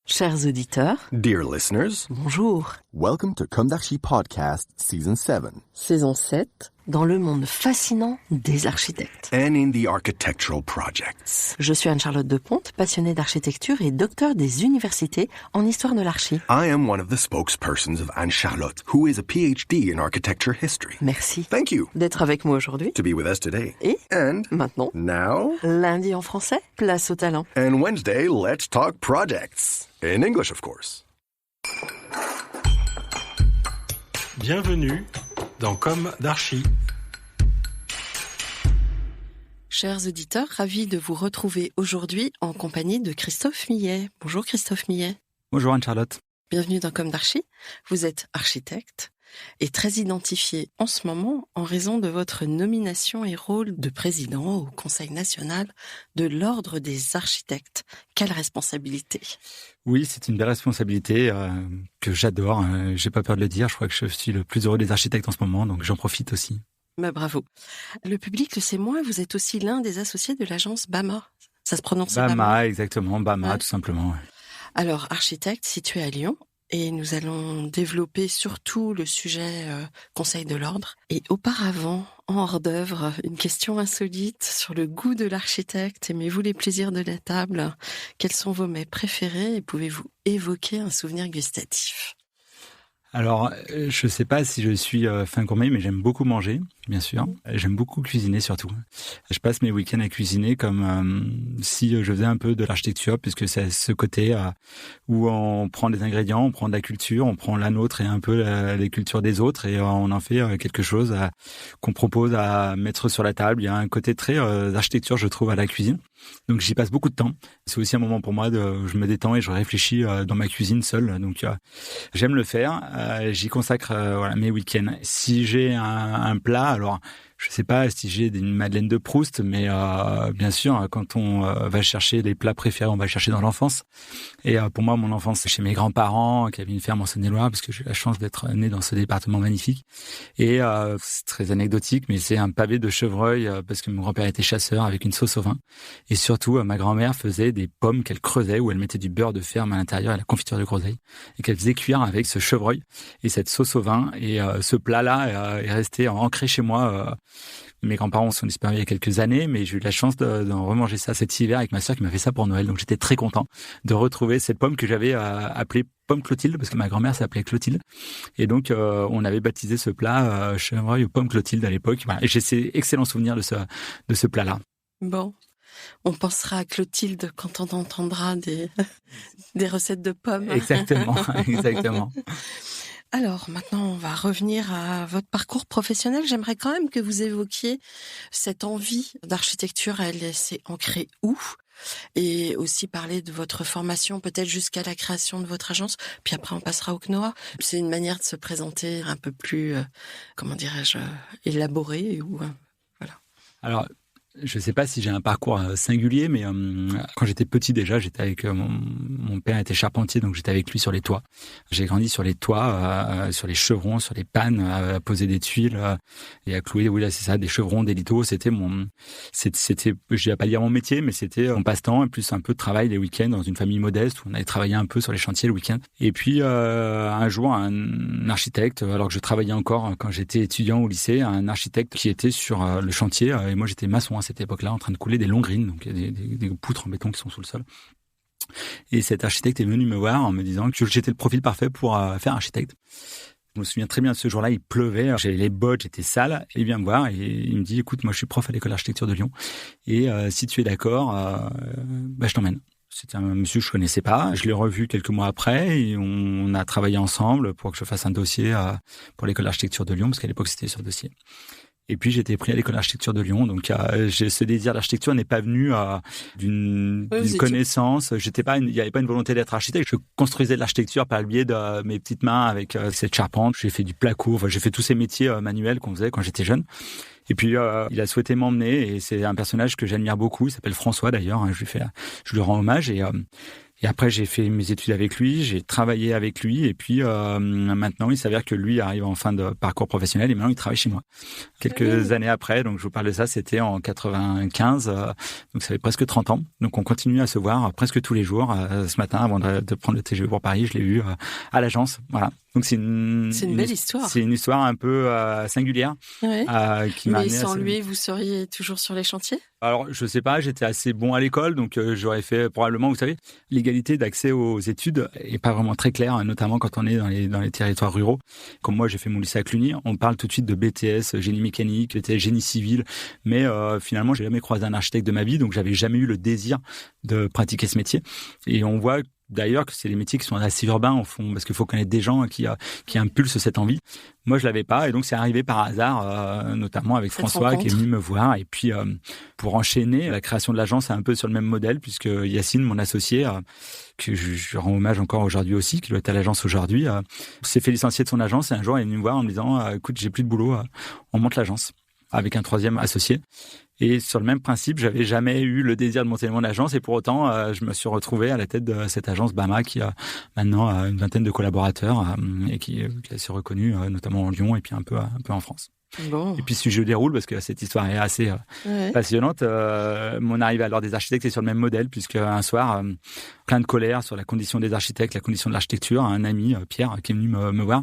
Chers auditeurs, Dear listeners, bonjour. welcome to Comme d'Archi Podcast Season 7. Saison 7, dans le monde fascinant des architectes. And in the architectural projects. Je suis Anne-Charlotte Deponte, passionnée d'architecture et docteur des universités en histoire de l'archi. I am one of the spokespersons of Anne-Charlotte, who is a PhD in architecture history. Merci Thank you d'être avec moi aujourd'hui. to be with us today. Et And maintenant, now, lundi en français, place au talent. and Wednesday, let's talk projects. In English, of course. Bienvenue dans Comme d'Archi. Chers auditeurs, ravis de vous retrouver aujourd'hui en compagnie de Christophe Millet. Bonjour Christophe Millet. Bonjour Anne-Charlotte. Bienvenue dans Comme d'Archi. Vous êtes architecte et très identifié en ce moment en raison de votre nomination et rôle de président au Conseil national de l'Ordre des architectes. Quelle responsabilité! Oui, c'est une belle responsabilité que j'adore. J'ai pas peur de le dire. Je crois que je suis le plus heureux des architectes en ce moment, donc j'en profite aussi. Bah, bravo. Le public le sait moins, vous êtes aussi l'un des associés de l'agence BAMA. Ça se prononce BAMA? BAMA, exactement. BAMA, Ouais. tout simplement. Ouais. Alors, architecte situé à Lyon. Et nous allons développer surtout le sujet Conseil de l'Ordre. Et auparavant, en hors d'œuvre, une question insolite sur le goût de l'architecte. Aimez-vous les plaisirs de la table? Quels sont vos mets préférés? Et pouvez-vous évoquer un souvenir gustatif? Alors, je sais pas si je suis fin gourmet, mais j'aime beaucoup manger, bien sûr. J'aime beaucoup cuisiner surtout. Je passe mes week-ends à cuisiner comme si je faisais un peu de l'architecture, puisque c'est ce côté où on prend des ingrédients, on prend de la culture, on prend la nôtre et un peu les cultures des autres, et on en fait quelque chose qu'on propose à mettre sur la table. Il y a un côté très architecture, je trouve, à la cuisine. Donc j'y passe beaucoup de temps. C'est aussi un moment pour moi où je me détends et je réfléchis dans ma cuisine seule. Donc j'aime le faire. J'y consacre mes week-ends. Si j'ai un plat, alors je sais pas si j'ai une Madeleine de Proust, mais bien sûr, quand on va chercher les plats préférés, on va le chercher dans l'enfance. Et pour moi, mon enfance, c'est chez mes grands-parents qui avaient une ferme en Saône-et-Loire, parce que j'ai eu la chance d'être né dans ce département magnifique. Et c'est très anecdotique, mais c'est un pavé de chevreuil parce que mon grand-père était chasseur avec une sauce au vin. Et surtout, ma grand-mère faisait des pommes qu'elle creusait, où elle mettait du beurre de ferme à l'intérieur et la confiture de groseille, et qu'elle faisait cuire avec ce chevreuil et cette sauce au vin. Et ce plat-là est resté ancré chez moi. Mes grands-parents sont disparus il y a quelques années, mais j'ai eu la chance d'en remanger ça cet hiver avec ma sœur qui m'a fait ça pour Noël. Donc j'étais très content de retrouver cette pomme que j'avais appelée pomme Clotilde, parce que ma grand-mère s'appelait Clotilde. Et donc on avait baptisé ce plat chevreuil aux pommes Clotilde à l'époque. Voilà. Et j'ai ces excellents souvenirs de ce plat-là. Bon, on pensera à Clotilde quand on entendra des recettes de pommes. Exactement, exactement. Alors, maintenant, on va revenir à votre parcours professionnel. J'aimerais quand même que vous évoquiez cette envie d'architecture. Elle s'est ancrée où? Et aussi parler de votre formation, peut-être jusqu'à la création de votre agence. Puis après, on passera au CNOA. C'est une manière de se présenter un peu plus, comment dirais-je, élaborée. Voilà. Alors, je sais pas si j'ai un parcours singulier, mais quand j'étais petit déjà, j'étais avec mon père était charpentier, donc j'étais avec lui sur les toits. J'ai grandi sur les toits, sur les chevrons, sur les pannes, à poser des tuiles et à clouer. Oui, là c'est ça, des chevrons, des lithos. C'était je vais pas dire mon métier, mais c'était mon passe-temps et plus un peu de travail les week-ends dans une famille modeste où on allait travailler un peu sur les chantiers le week-end. Et puis un jour, un architecte, alors que je travaillais encore quand j'étais étudiant au lycée, un architecte qui était sur le chantier et moi j'étais maçon à cette époque-là, en train de couler des longs greens, donc il y a des poutres en béton qui sont sous le sol. Et cet architecte est venu me voir en me disant que j'étais le profil parfait pour faire architecte. Je me souviens très bien de ce jour-là, il pleuvait, j'avais les bottes, j'étais sale, et il vient me voir et il me dit « Écoute, moi je suis prof à l'école d'architecture de Lyon, et si tu es d'accord, je t'emmène ». C'était un monsieur que je connaissais pas. Je l'ai revu quelques mois après et on a travaillé ensemble pour que je fasse un dossier pour l'école d'architecture de Lyon, parce qu'à l'époque c'était sur dossier. Et puis j'étais pris à l'école d'architecture de Lyon, donc ce désir d'architecture n'est pas venu d'une connaissance. Il n'y avait pas une volonté d'être architecte. Je construisais de l'architecture par le biais de mes petites mains avec cette charpente. J'ai fait du placo, j'ai fait tous ces métiers manuels qu'on faisait quand j'étais jeune. Et puis il a souhaité m'emmener et c'est un personnage que j'admire beaucoup. Il s'appelle François d'ailleurs. Je lui rends hommage Et après, j'ai fait mes études avec lui, j'ai travaillé avec lui, et puis maintenant, il s'avère que lui arrive en fin de parcours professionnel, et maintenant, il travaille chez moi. Quelques années après, donc je vous parle de ça, c'était en 95, donc ça fait presque 30 ans. Donc on continue à se voir presque tous les jours. Ce matin, avant de prendre le TGV pour Paris, je l'ai vu à l'agence. Voilà. Donc c'est une belle histoire. C'est une histoire un peu singulière. Ouais. Qui m'a Mais sans amené lui, vous seriez toujours sur les chantiers ? Alors, je sais pas, j'étais assez bon à l'école, donc j'aurais fait probablement, vous savez, l'égalité d'accès aux études est pas vraiment très claire, notamment quand on est dans les territoires ruraux. Comme moi, j'ai fait mon lycée à Cluny, on parle tout de suite de BTS, génie mécanique, BTS, génie civil, mais finalement, j'ai jamais croisé un architecte de ma vie, donc j'avais jamais eu le désir de pratiquer ce métier. Et on voit d'ailleurs que c'est des métiers qui sont assez urbains au fond, parce qu'il faut connaître des gens qui impulsent cette envie. Moi, je l'avais pas, et donc c'est arrivé par hasard, notamment avec François qui est venu me voir. Et puis, pour enchaîner, la création de l'agence est un peu sur le même modèle, puisque Yacine, mon associé, que je rends hommage encore aujourd'hui aussi, qui doit être à l'agence aujourd'hui, s'est fait licencier de son agence, et un jour, il est venu me voir en me disant écoute, j'ai plus de boulot, on monte l'agence, avec un troisième associé. Et sur le même principe, j'avais jamais eu le désir de monter mon agence, et pour autant, je me suis retrouvé à la tête de cette agence BAMA qui a maintenant une vingtaine de collaborateurs et qui est assez reconnue, notamment en Lyon et puis un peu en France. Bon. Et puis si je déroule, parce que cette histoire est assez passionnante, mon arrivée à l'Ordre des architectes est sur le même modèle, puisque un soir, plein de colère sur la condition des architectes, la condition de l'architecture, un ami, Pierre, qui est venu me voir,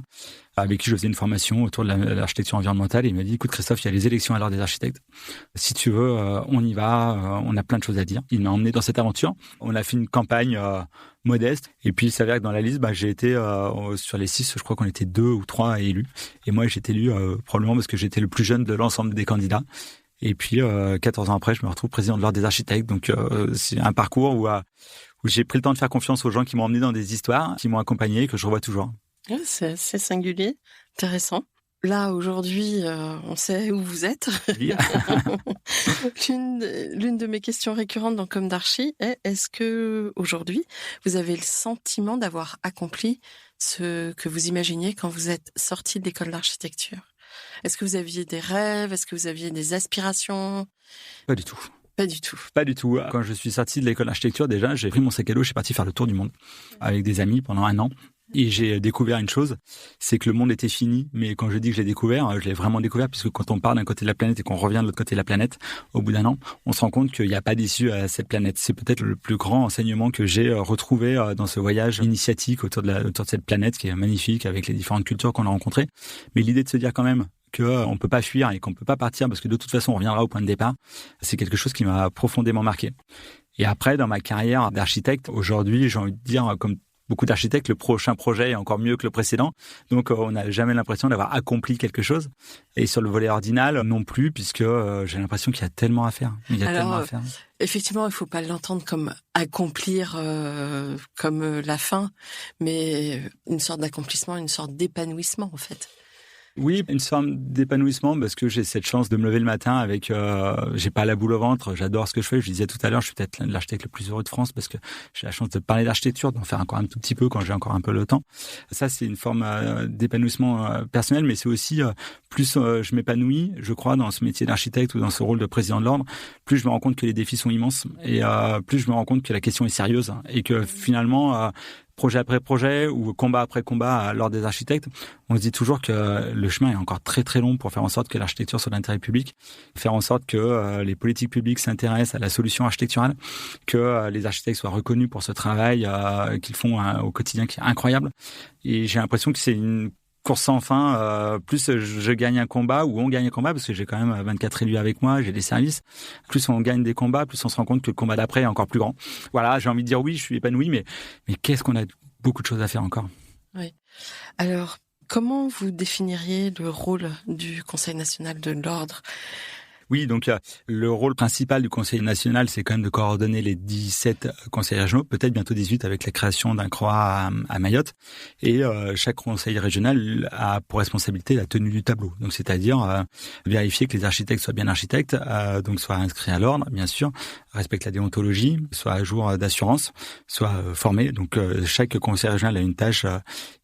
avec qui je faisais une formation autour de l'architecture environnementale, et il m'a dit écoute Christophe, il y a les élections à l'Ordre des architectes, si tu veux, on y va, on a plein de choses à dire. Il m'a emmené dans cette aventure, on a fait une campagne modeste, et puis il s'avère que dans la liste, j'ai été sur les 6, je crois qu'on était 2 ou 3 élus, et moi j'ai été élu probablement parce que j'étais le plus jeune de l'ensemble des candidats. Et puis 14 ans après, je me retrouve président de l'Ordre des architectes, donc c'est un parcours où j'ai pris le temps de faire confiance aux gens qui m'ont emmené dans des histoires, qui m'ont accompagné et que je revois toujours. C'est singulier, intéressant. Là, aujourd'hui, on sait où vous êtes. Oui. L'une de mes questions récurrentes dans Comme d'Archi est-ce que aujourd'hui, vous avez le sentiment d'avoir accompli ce que vous imaginiez quand vous êtes sorti de l'école d'architecture ? Est-ce que vous aviez des rêves ? Est-ce que vous aviez des aspirations ? Pas du tout. Pas du tout. Pas du tout. Quand je suis sorti de l'école d'architecture, déjà, j'ai pris mon sac à dos, je suis parti faire le tour du monde avec des amis pendant 1 an. Et j'ai découvert une chose, c'est que le monde était fini. Mais quand je dis que je l'ai découvert, je l'ai vraiment découvert, puisque quand on part d'un côté de la planète et qu'on revient de l'autre côté de la planète, au bout d'1 an, on se rend compte qu'il n'y a pas d'issue à cette planète. C'est peut-être le plus grand enseignement que j'ai retrouvé dans ce voyage initiatique autour de cette planète qui est magnifique, avec les différentes cultures qu'on a rencontrées. Mais l'idée de se dire quand même qu'on peut pas fuir et qu'on peut pas partir parce que de toute façon on reviendra au point de départ, c'est quelque chose qui m'a profondément marqué. Et après, dans ma carrière d'architecte, aujourd'hui, j'ai envie de dire, comme beaucoup d'architectes, le prochain projet est encore mieux que le précédent. Donc, on n'a jamais l'impression d'avoir accompli quelque chose. Et sur le volet ordinal, non plus, puisque j'ai l'impression qu'il y a tellement à faire. Effectivement, il ne faut pas l'entendre comme accomplir, comme la fin, mais une sorte d'accomplissement, une sorte d'épanouissement, en fait. Oui, une forme d'épanouissement parce que j'ai cette chance de me lever le matin avec, j'ai pas la boule au ventre, j'adore ce que je fais. Je disais tout à l'heure, je suis peut-être l'architecte le plus heureux de France parce que j'ai la chance de parler d'architecture, d'en faire encore un tout petit peu quand j'ai encore un peu le temps. Ça, c'est une forme d'épanouissement personnel, mais c'est aussi plus je m'épanouis, je crois, dans ce métier d'architecte ou dans ce rôle de président de l'ordre, plus je me rends compte que les défis sont immenses et plus je me rends compte que la question est sérieuse et que finalement, projet après projet ou combat après combat à l'Ordre des architectes, on se dit toujours que le chemin est encore très très long pour faire en sorte que l'architecture soit d'intérêt public, faire en sorte que les politiques publiques s'intéressent à la solution architecturale, que les architectes soient reconnus pour ce travail qu'ils font au quotidien qui est incroyable. Et j'ai l'impression que c'est une course sans fin, plus je gagne un combat ou on gagne un combat parce que j'ai quand même 24 élus avec moi, j'ai des services, plus on gagne des combats, plus on se rend compte que le combat d'après est encore plus grand. Voilà, j'ai envie de dire oui, je suis épanoui, mais qu'est-ce qu'on a beaucoup de choses à faire encore. Oui. Alors, comment vous définiriez le rôle du Conseil national de l'ordre ? Oui, donc le rôle principal du Conseil national, c'est quand même de coordonner les 17 conseils régionaux, peut-être bientôt 18 avec la création d'un CROA à Mayotte. Et chaque conseil régional a pour responsabilité la tenue du tableau. Donc c'est-à-dire vérifier que les architectes soient bien architectes, donc soient inscrits à l'ordre, bien sûr, respectent la déontologie, soient à jour d'assurance, soient formés. Donc chaque conseil régional a une tâche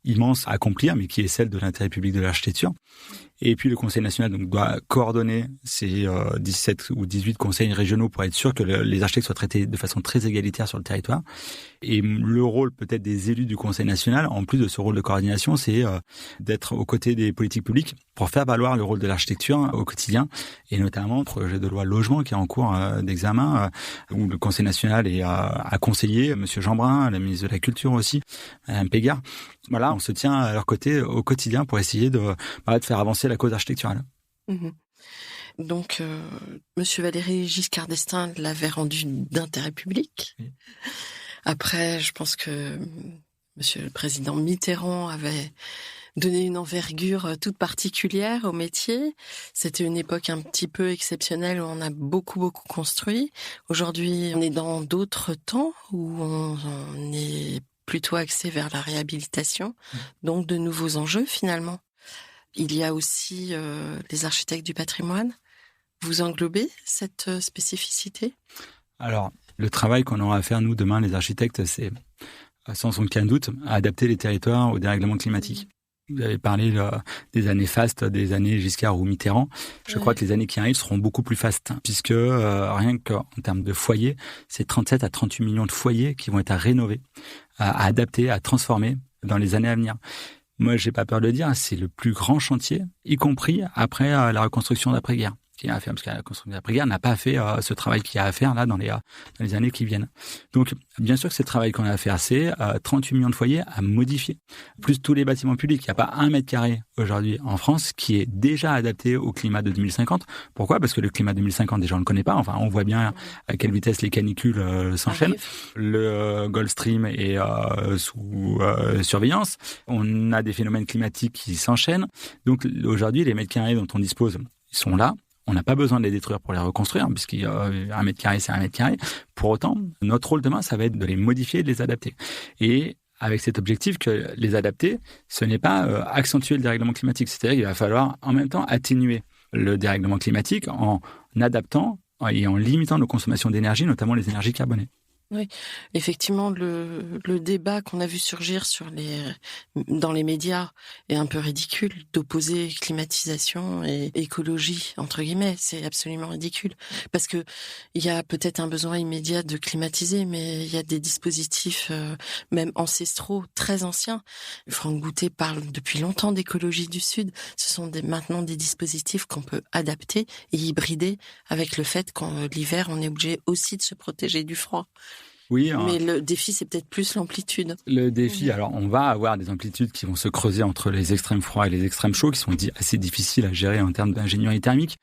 immense à accomplir, mais qui est celle de l'intérêt public de l'architecture. Et puis le Conseil national donc doit coordonner ces 17 ou 18 conseils régionaux pour être sûr que les architectes soient traités de façon très égalitaire sur le territoire. Et le rôle peut-être des élus du Conseil national, en plus de ce rôle de coordination, c'est d'être aux côtés des politiques publiques pour faire valoir le rôle de l'architecture au quotidien, et notamment le projet de loi logement qui est en cours d'examen, où le Conseil national a conseillé M. Jeanbrun, la ministre de la Culture aussi, Mme Pégard. Voilà, on se tient à leur côté au quotidien pour essayer de faire avancer la cause architecturale. Mmh. Donc, Monsieur Valéry Giscard d'Estaing l'avait rendu d'intérêt public. Oui. Après, je pense que Monsieur le Président Mitterrand avait donné une envergure toute particulière au métier. C'était une époque un petit peu exceptionnelle où on a beaucoup construit. Aujourd'hui, on est dans d'autres temps où on est plutôt axé vers la réhabilitation, donc de nouveaux enjeux finalement. Il y a aussi les architectes du patrimoine. Vous englobez cette spécificité ? Alors, le travail qu'on aura à faire, nous, demain, les architectes, c'est, sans aucun doute, adapter les territoires au dérèglement climatique. Vous avez parlé des années fastes, des années Giscard ou Mitterrand. Je crois que les années qui arrivent seront beaucoup plus fastes, puisque rien qu'en termes de foyers, c'est 37 à 38 millions de foyers qui vont être à rénover, à adapter, à transformer dans les années à venir. Moi, j'ai pas peur de le dire, c'est le plus grand chantier, y compris après la reconstruction d'après-guerre. Qui a à faire, parce que la construction d'après-guerre n'a pas fait ce travail qu'il y a à faire là dans les années qui viennent. Donc, bien sûr que c'est le travail qu'on a à faire, c'est 38 millions de foyers à modifier, plus tous les bâtiments publics. Il n'y a pas 1 mètre carré aujourd'hui en France qui est déjà adapté au climat de 2050. Pourquoi ? Parce que le climat de 2050, déjà, on ne le connaît pas. Enfin, on voit bien à quelle vitesse les canicules s'enchaînent. Le Gulf Stream est sous surveillance. On a des phénomènes climatiques qui s'enchaînent. Donc, aujourd'hui, les mètres carrés dont on dispose, ils sont là. On n'a pas besoin de les détruire pour les reconstruire, puisqu'il y a 1 mètre carré, c'est 1 mètre carré. Pour autant, notre rôle demain, ça va être de les modifier et de les adapter. Et avec cet objectif que les adapter, ce n'est pas accentuer le dérèglement climatique. C'est-à-dire qu'il va falloir en même temps atténuer le dérèglement climatique en adaptant et en limitant nos consommations d'énergie, notamment les énergies carbonées. Oui, effectivement, le débat qu'on a vu surgir dans les médias est un peu ridicule, d'opposer climatisation et écologie, entre guillemets. C'est absolument ridicule. Parce que il y a peut-être un besoin immédiat de climatiser, mais il y a des dispositifs, même ancestraux, très anciens. Franck Goutet parle depuis longtemps d'écologie du Sud. Ce sont maintenant des dispositifs qu'on peut adapter et hybrider avec le fait qu'en l'hiver, on est obligé aussi de se protéger du froid. Oui, mais le défi, c'est peut-être plus l'amplitude. Le défi, alors on va avoir des amplitudes qui vont se creuser entre les extrêmes froids et les extrêmes chauds, qui sont assez difficiles à gérer en termes d'ingénierie thermique.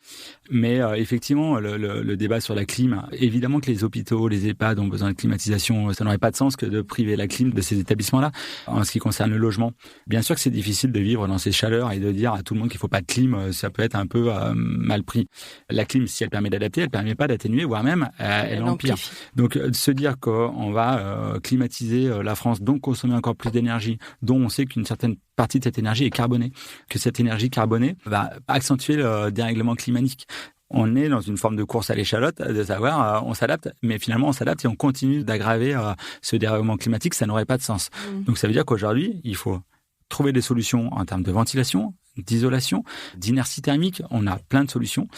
Mais effectivement, le débat sur la clim, évidemment que les hôpitaux, les EHPAD ont besoin de climatisation. Ça n'aurait pas de sens que de priver la clim de ces établissements-là. En ce qui concerne le logement, bien sûr que c'est difficile de vivre dans ces chaleurs et de dire à tout le monde qu'il faut pas de clim, ça peut être un peu mal pris. La clim, si elle permet d'adapter, elle permet pas d'atténuer, voire même elle empire. Donc se dire qu'on va climatiser la France, donc consommer encore plus d'énergie, dont on sait qu'une certaine partie de cette énergie est carbonée, que cette énergie carbonée va accentuer le dérèglement climatique. On est dans une forme de course à l'échalote, de savoir, on s'adapte, mais finalement on s'adapte et on continue d'aggraver ce dérèglement climatique, ça n'aurait pas de sens. Donc ça veut dire qu'aujourd'hui, il faut trouver des solutions en termes de ventilation, d'isolation, d'inertie thermique. On a plein de solutions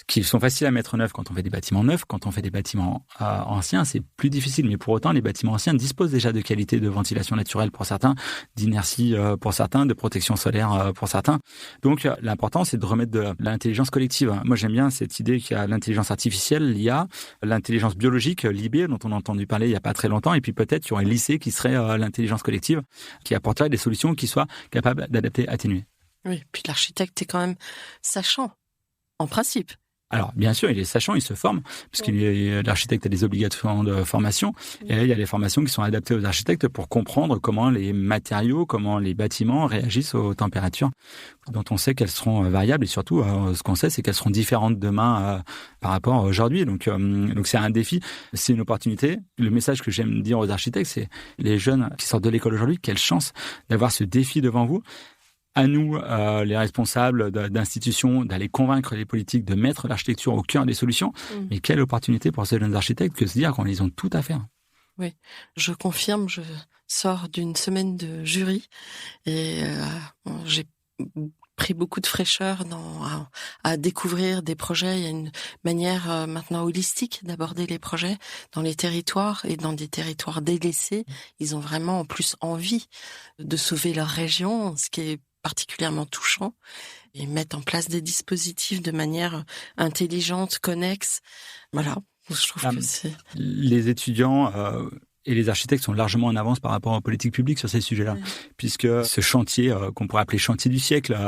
qui sont faciles à mettre en œuvre quand on fait des bâtiments neufs. Quand on fait des bâtiments anciens, c'est plus difficile. Mais pour autant, les bâtiments anciens disposent déjà de qualités de ventilation naturelle pour certains, d'inertie pour certains, de protection solaire pour certains. Donc, l'important, c'est de remettre de l'intelligence collective. Moi, j'aime bien cette idée qu'il y a l'intelligence artificielle, l'IA, l'intelligence biologique, l'IB, dont on a entendu parler il n'y a pas très longtemps. Et puis peut-être qu'il y aurait l'IC qui serait l'intelligence collective, qui apporterait des solutions qui soient capables d'adapter, atténuer. Oui, puis l'architecte est quand même sachant, en principe. Alors, bien sûr, il est sachant, il se forme, puisqu'il l'architecte a des obligations de formation. Et là, il y a des formations qui sont adaptées aux architectes pour comprendre comment les matériaux, comment les bâtiments réagissent aux températures, dont on sait qu'elles seront variables. Et surtout, ce qu'on sait, c'est qu'elles seront différentes demain par rapport à aujourd'hui. Donc, c'est un défi, c'est une opportunité. Le message que j'aime dire aux architectes, c'est les jeunes qui sortent de l'école aujourd'hui, quelle chance d'avoir ce défi devant vous. À nous, les responsables d'institutions, d'aller convaincre les politiques de mettre l'architecture au cœur des solutions. Mais quelle opportunité pour ces jeunes architectes que de se dire qu'ils ont tout à faire. Oui, je confirme, je sors d'une semaine de jury et j'ai pris beaucoup de fraîcheur à découvrir des projets. Il y a une manière maintenant holistique d'aborder les projets dans les territoires et dans des territoires délaissés. Ils ont vraiment en plus envie de sauver leur région, ce qui est particulièrement touchant, et mettre en place des dispositifs de manière intelligente, connexe. Voilà, je trouve que c'est... Les étudiants et les architectes sont largement en avance par rapport aux politiques publiques sur ces sujets-là, puisque ce chantier qu'on pourrait appeler chantier du siècle,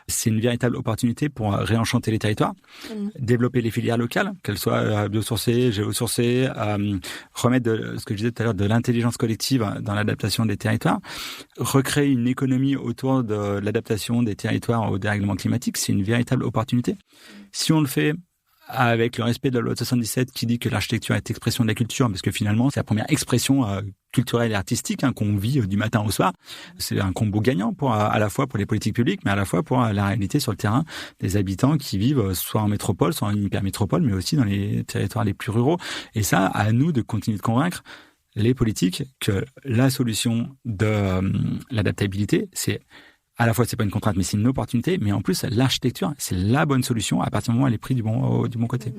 c'est une véritable opportunité pour réenchanter les territoires, développer les filières locales, qu'elles soient biosourcées, géosourcées, remettre ce que je disais tout à l'heure, de l'intelligence collective dans l'adaptation des territoires, recréer une économie autour de l'adaptation des territoires au dérèglement climatique. C'est une véritable opportunité. Si on le fait avec le respect de la loi de 77 qui dit que l'architecture est expression de la culture, parce que finalement, c'est la première expression culturelle et artistique qu'on vit du matin au soir. C'est un combo gagnant à la fois pour les politiques publiques, mais à la fois pour la réalité sur le terrain des habitants qui vivent soit en métropole, soit en hypermétropole, mais aussi dans les territoires les plus ruraux. Et ça, à nous de continuer de convaincre les politiques que la solution de l'adaptabilité, c'est à la fois, c'est pas une contrainte, mais c'est une opportunité. Mais en plus, l'architecture, c'est la bonne solution à partir du moment où elle est prise du bon côté.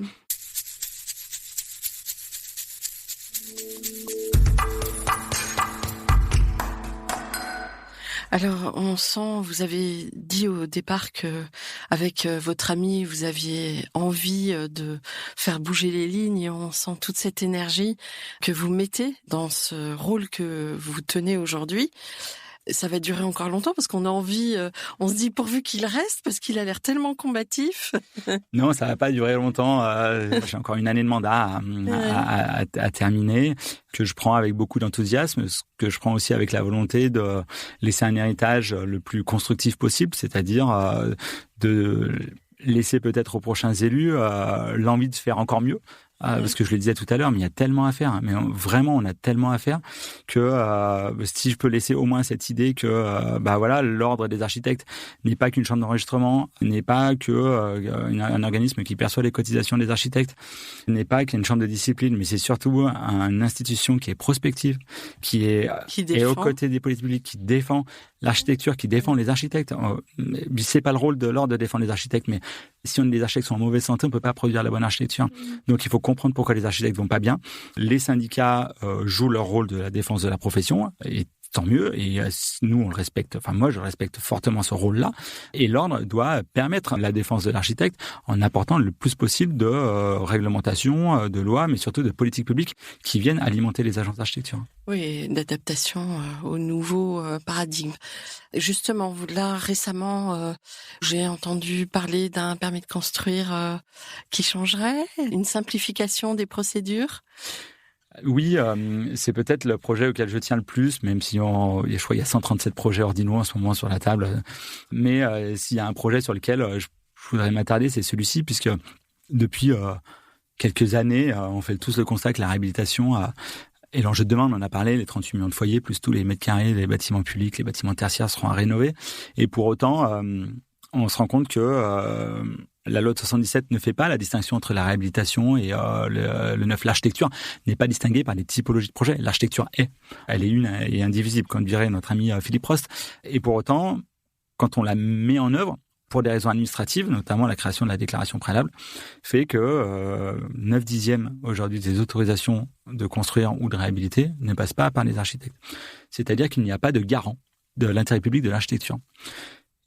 Alors, on sent, vous avez dit au départ que avec votre ami, vous aviez envie de faire bouger les lignes, et on sent toute cette énergie que vous mettez dans ce rôle que vous tenez aujourd'hui. Ça va durer encore longtemps parce qu'on a envie, on se dit pourvu qu'il reste parce qu'il a l'air tellement combatif. Non, ça va pas durer longtemps. J'ai encore une année de mandat à terminer, que je prends avec beaucoup d'enthousiasme, que je prends aussi avec la volonté de laisser un héritage le plus constructif possible, c'est-à-dire de laisser peut-être aux prochains élus l'envie de faire encore mieux. Parce que je le disais tout à l'heure, mais il y a tellement à faire. Mais vraiment, on a tellement à faire que si je peux laisser au moins cette idée que l'ordre des architectes n'est pas qu'une chambre d'enregistrement, n'est pas que un organisme qui perçoit les cotisations des architectes, n'est pas qu'une chambre de discipline, mais c'est surtout une institution qui est prospective, qui est aux côtés des politiques publiques, qui défend l'architecture, qui défend les architectes. C'est pas le rôle de l'ordre de défendre les architectes, mais si les architectes sont en mauvaise santé, on peut pas produire la bonne architecture. Donc il faut comprendre pourquoi les architectes vont pas bien. Les syndicats jouent leur rôle de la défense de la profession, et tant mieux. Et nous, on le respecte. Enfin, moi, je respecte fortement ce rôle-là. Et l'ordre doit permettre la défense de l'architecte en apportant le plus possible de réglementation, de lois, mais surtout de politiques publiques qui viennent alimenter les agences d'architecture. Oui, d'adaptation au nouveau paradigme. Justement, là, récemment, j'ai entendu parler d'un permis de construire qui changerait, une simplification des procédures. Oui, c'est peut-être le projet auquel je tiens le plus, même si je crois qu'il y a 137 projets ordinaux en ce moment sur la table. Mais s'il y a un projet sur lequel je voudrais m'attarder, c'est celui-ci, puisque depuis quelques années, on fait tous le constat que la réhabilitation et l'enjeu de demain, on en a parlé, les 38 millions de foyers, plus tous les mètres carrés, les bâtiments publics, les bâtiments tertiaires seront à rénover. Et pour autant, on se rend compte que la loi de 77 ne fait pas la distinction entre la réhabilitation et le neuf. L'architecture n'est pas distinguée par les typologies de projets. L'architecture elle est une et indivisible, comme dirait notre ami Philippe Prost. Et pour autant, quand on la met en œuvre, pour des raisons administratives, notamment la création de la déclaration préalable, fait que 9/10 aujourd'hui des autorisations de construire ou de réhabiliter ne passent pas par les architectes. C'est-à-dire qu'il n'y a pas de garant de l'intérêt public de l'architecture.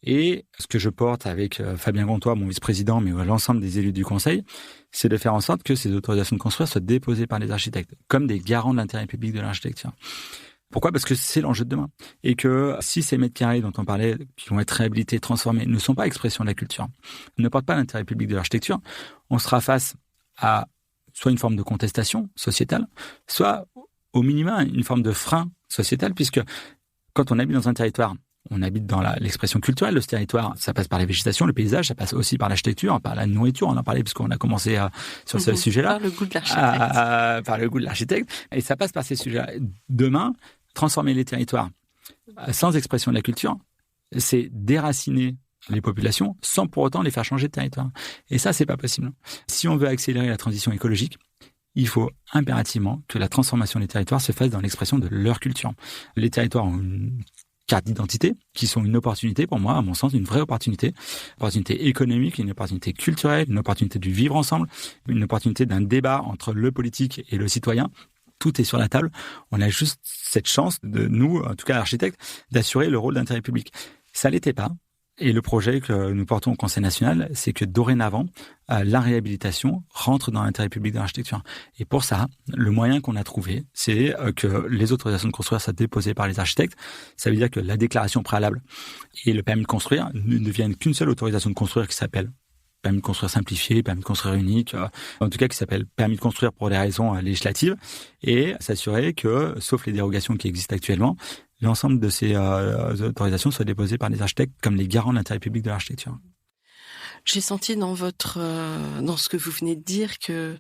Et ce que je porte avec Fabien Gontois, mon vice-président, mais l'ensemble des élus du Conseil, c'est de faire en sorte que ces autorisations de construire soient déposées par les architectes, comme des garants de l'intérêt public de l'architecture. Pourquoi ? Parce que c'est l'enjeu de demain. Et que si ces mètres carrés dont on parlait, qui vont être réhabilités, transformés, ne sont pas expression de la culture, ne portent pas l'intérêt public de l'architecture, on sera face à soit une forme de contestation sociétale, soit au minimum une forme de frein sociétal, puisque quand on habite dans un territoire, on habite dans l'expression culturelle de ce territoire. Ça passe par les végétations, le paysage, ça passe aussi par l'architecture, par la nourriture. On en parlait puisqu'on a commencé sur ce sujet-là. Par le goût de l'architecte. Par le goût de l'architecte. Et ça passe par ces sujets-là. Demain, transformer les territoires sans expression de la culture, c'est déraciner les populations sans pour autant les faire changer de territoire. Et ça, c'est pas possible. Si on veut accélérer la transition écologique, il faut impérativement que la transformation des territoires se fasse dans l'expression de leur culture. Les territoires ont une cartes d'identité qui sont une opportunité pour moi, à mon sens, une vraie opportunité économique, une opportunité culturelle, une opportunité du vivre ensemble, une opportunité d'un débat entre le politique et le citoyen. Tout est sur la table. On a juste cette chance de nous, en tout cas architectes, d'assurer le rôle d'intérêt public. Ça l'était pas. Et le projet que nous portons au Conseil national, c'est que dorénavant, la réhabilitation rentre dans l'intérêt public de l'architecture. Et pour ça, le moyen qu'on a trouvé, c'est que les autorisations de construire soient déposées par les architectes. Ça veut dire que la déclaration préalable et le permis de construire ne deviennent qu'une seule autorisation de construire qui s'appelle permis de construire simplifié, permis de construire unique, en tout cas qui s'appelle permis de construire pour des raisons législatives, et s'assurer que, sauf les dérogations qui existent actuellement, l'ensemble de ces autorisations soient déposées par les architectes comme les garants de l'intérêt public de l'architecture. J'ai senti dans dans ce que vous venez de dire que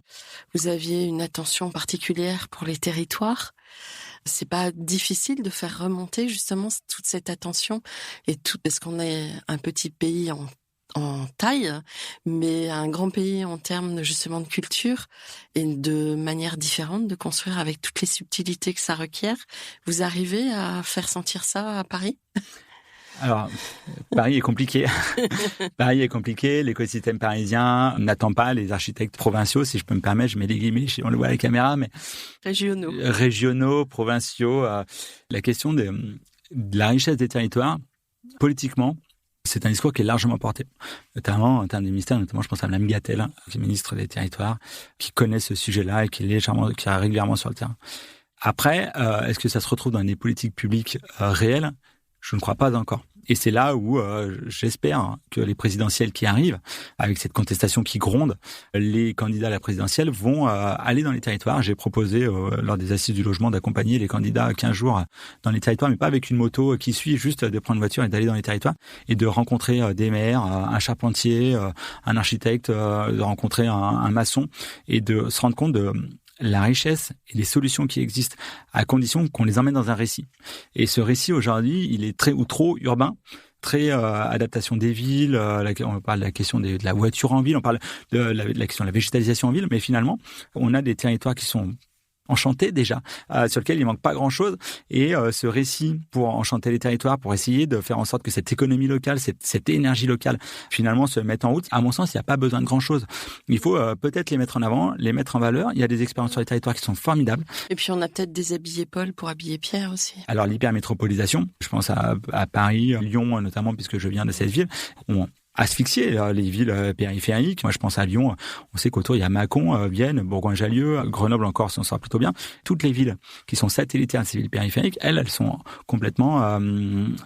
vous aviez une attention particulière pour les territoires. C'est pas difficile de faire remonter justement toute cette attention parce qu'on est un petit pays en taille, mais un grand pays en termes justement de culture et de manière différente de construire avec toutes les subtilités que ça requiert. Vous arrivez à faire sentir ça à Paris ? Alors, Paris est compliqué. Paris est compliqué. L'écosystème parisien n'attend pas les architectes provinciaux, si je peux me permettre. Je mets des guillemets, on le voit à la caméra, mais régionaux, provinciaux. La question de la richesse des territoires, politiquement, c'est un discours qui est largement porté, notamment en termes des ministères, notamment je pense à Mme Gatel, qui est ministre des Territoires, qui connaît ce sujet-là et qui est régulièrement sur le terrain. Après, est-ce que ça se retrouve dans des politiques publiques réelles ? Je ne crois pas encore. Et c'est là où j'espère que les présidentielles qui arrivent, avec cette contestation qui gronde, les candidats à la présidentielle vont aller dans les territoires. J'ai proposé lors des assises du logement d'accompagner les candidats 15 jours dans les territoires, mais pas avec une moto qui suit, juste de prendre une voiture et d'aller dans les territoires et de rencontrer des maires, un charpentier, un architecte, de rencontrer un maçon et de se rendre compte de la richesse et les solutions qui existent à condition qu'on les emmène dans un récit. Et ce récit, aujourd'hui, il est très ou trop urbain, très adaptation des villes, on parle de la question de la voiture en ville, on parle de la question de la végétalisation en ville, mais finalement, on a des territoires qui sont enchantés déjà, sur lequel il manque pas grand-chose. Et ce récit pour enchanter les territoires, pour essayer de faire en sorte que cette économie locale, cette énergie locale, finalement se mette en route, à mon sens, il n'y a pas besoin de grand-chose. Il faut peut-être les mettre en avant, les mettre en valeur. Il y a des expériences sur les territoires qui sont formidables. Et puis on a peut-être déshabillé Paul pour habiller Pierre aussi. Alors l'hypermétropolisation, je pense à Paris, Lyon notamment, puisque je viens de cette ville, asphyxier les villes périphériques. Moi, je pense à Lyon. On sait qu'autour, il y a Mâcon, Vienne, Bourgoin-Jallieu, Grenoble encore, si on sort plutôt bien. Toutes les villes qui sont satellitaires de ces villes périphériques, elles sont complètement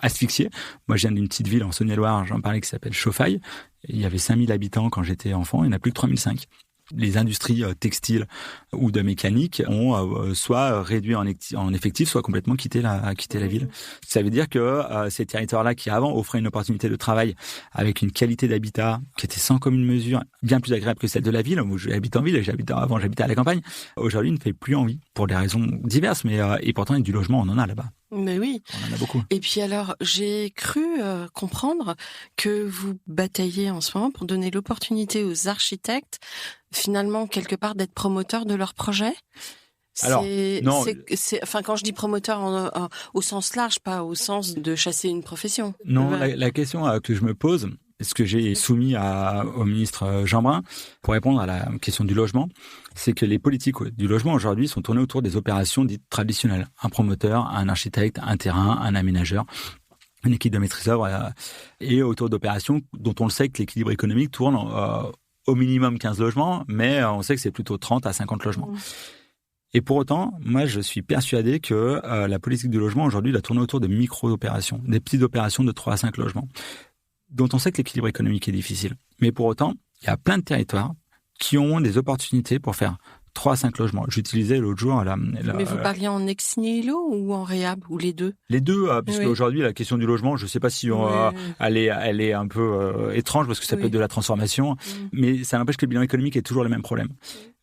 asphyxiées. Moi, je viens d'une petite ville en Saône-et-Loire, j'en parlais, qui s'appelle Chauffaille. Il y avait 5000 habitants quand j'étais enfant, il n'y en a plus que 3005. Les industries textiles ou de mécanique ont soit réduit en effectifs, soit complètement quitté la ville. Ça veut dire que ces territoires-là qui avant offraient une opportunité de travail avec une qualité d'habitat qui était sans commune mesure, bien plus agréable que celle de la ville, où j'habite en ville et avant j'habitais à la campagne, aujourd'hui ne fait plus envie pour des raisons diverses, mais et pourtant il y a du logement, on en a là-bas. Mais oui. On en a beaucoup. Et puis alors, j'ai cru comprendre que vous bataillez en ce moment pour donner l'opportunité aux architectes, finalement, quelque part, d'être promoteurs de leur projet. Alors, non. Enfin, quand je dis promoteur au sens large, pas au sens de chasser une profession. Non, la question que je me pose, ce que j'ai soumis au ministre Jeanbrun pour répondre à la question du logement, c'est que les politiques du logement aujourd'hui sont tournées autour des opérations dites traditionnelles. Un promoteur, un architecte, un terrain, un aménageur, une équipe de maîtrise d'œuvre et autour d'opérations dont on le sait que l'équilibre économique tourne au minimum 15 logements, mais on sait que c'est plutôt 30 à 50 logements. Et pour autant, moi, je suis persuadé que la politique du logement aujourd'hui doit tourner autour de micro-opérations, des petites opérations de 3 à 5 logements, dont on sait que l'équilibre économique est difficile. Mais pour autant, il y a plein de territoires qui ont des opportunités pour faire 3 à 5 logements. J'utilisais l'autre jour Mais vous parliez en ex nihilo ou en réhab, ou les deux ? Les deux, puisque aujourd'hui, la question du logement, je ne sais pas si elle est un peu étrange, parce que ça peut être de la transformation, mais ça n'empêche que le bilan économique est toujours le même problème.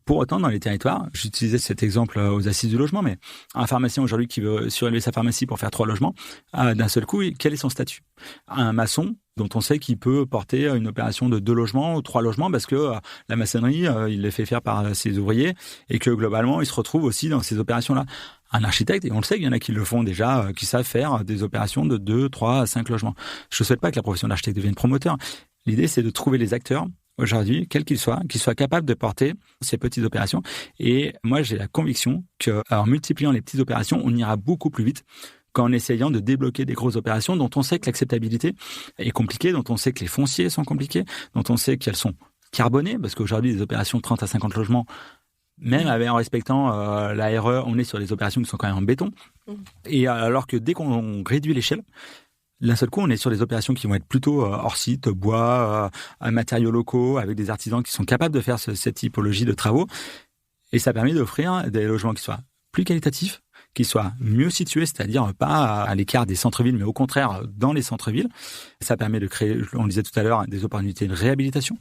Pour autant, dans les territoires, j'utilisais cet exemple aux assises du logement, mais un pharmacien aujourd'hui qui veut surélever sa pharmacie pour faire 3 logements, d'un seul coup, quel est son statut ? Un maçon dont on sait qu'il peut porter une opération de 2 logements ou 3 logements parce que la maçonnerie, il les fait faire par ses ouvriers et que globalement, il se retrouve aussi dans ces opérations-là. un architecte, et on le sait, il y en a qui le font déjà, qui savent faire des opérations de 2, 3, 5 logements. Je ne souhaite pas que la profession d'architecte devienne promoteur. L'idée, c'est de trouver les acteurs, aujourd'hui, quels qu'ils soient capables de porter ces petites opérations. Et moi, j'ai la conviction qu'en multipliant les petites opérations, on ira beaucoup plus vite qu'en essayant de débloquer des grosses opérations dont on sait que l'acceptabilité est compliquée, dont on sait que les fonciers sont compliqués, dont on sait qu'elles sont carbonées, parce qu'aujourd'hui, des opérations de 30 à 50 logements, même en respectant la RE, on est sur des opérations qui sont quand même en béton. Et alors que dès qu'on réduit l'échelle, d'un seul coup, on est sur des opérations qui vont être plutôt hors site, bois, matériaux locaux, avec des artisans qui sont capables de faire cette typologie de travaux. Et ça permet d'offrir des logements qui soient plus qualitatifs, qui soient mieux situés, c'est-à-dire pas à l'écart des centres-villes, mais au contraire dans les centres-villes. Ça permet de créer, on le disait tout à l'heure, des opportunités de réhabilitation.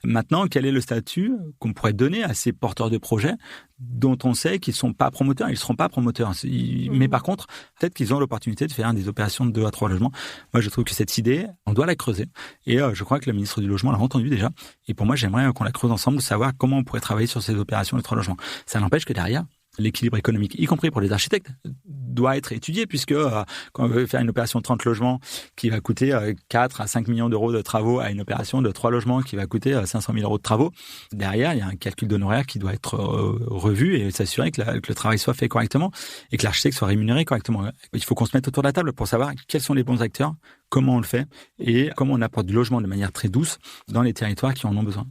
Maintenant, quel est le statut qu'on pourrait donner à ces porteurs de projets dont on sait qu'ils sont pas promoteurs, ils seront pas promoteurs. Mais par contre, peut-être qu'ils ont l'opportunité de faire des opérations de 2 à 3 logements. Moi, je trouve que cette idée, on doit la creuser. Et je crois que le ministre du Logement l'a entendu déjà. Et pour moi, j'aimerais qu'on la creuse ensemble, de savoir comment on pourrait travailler sur ces opérations de 3 logements. Ça n'empêche que derrière, l'équilibre économique, y compris pour les architectes, doit être étudié, puisque quand on veut faire une opération de 30 logements qui va coûter 4 à 5 millions d'euros de travaux à une opération de 3 logements qui va coûter 500 000 euros de travaux, derrière, il y a un calcul d'honoraires qui doit être revu et s'assurer que le travail soit fait correctement et que l'architecte soit rémunéré correctement. Il faut qu'on se mette autour de la table pour savoir quels sont les bons acteurs, comment on le fait et comment on apporte du logement de manière très douce dans les territoires qui en ont besoin.